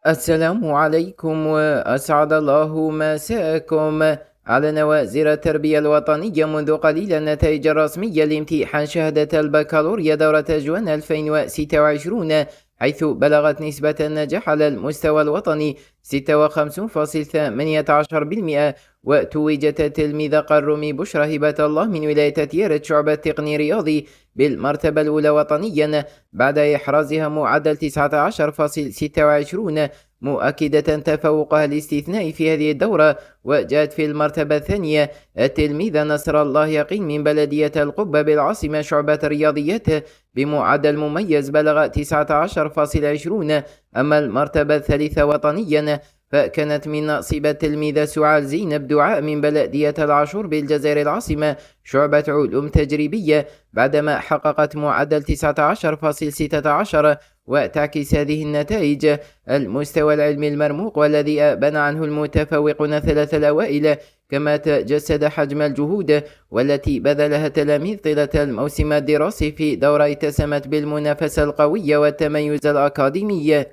السلام عليكم وأسعد الله مساءكم. أعلن وزير التربية الوطنية منذ قليل النتائج الرسمية لامتحان شهادة البكالوريا دورة جوان 2026، حيث بلغت نسبة النجاح على المستوى الوطني 56.18%. وتوجت التلميذة قرومي بشرى هبة الله من ولاية تيارت شعبة تقني رياضي بالمرتبة الأولى وطنيا بعد إحرازها معدل 19.26، مؤكدة تفوقها الاستثنائي في هذه الدورة. وجاءت في المرتبة الثانية التلميذة نصر الله يقين من بلدية القبة بالعاصمة شعبة الرياضيات بمعدل مميز بلغ 19.20. أما المرتبة الثالثة وطنيا فكانت من نصيب التلميذة سعال زينب دعاء من بلدية العاشور بالجزائر العاصمة شعبة علوم تجريبية بعدما حققت معدل 19.16. وتعكس هذه النتائج المستوى العلمي المرموق والذي أبان عنه المتفوقون ثلاث الأوائل، كما تجسد حجم الجهود والتي بذلها التلاميذ طيلة الموسم الدراسي في دورة اتسمت بالمنافسة القوية والتميز الأكاديمي.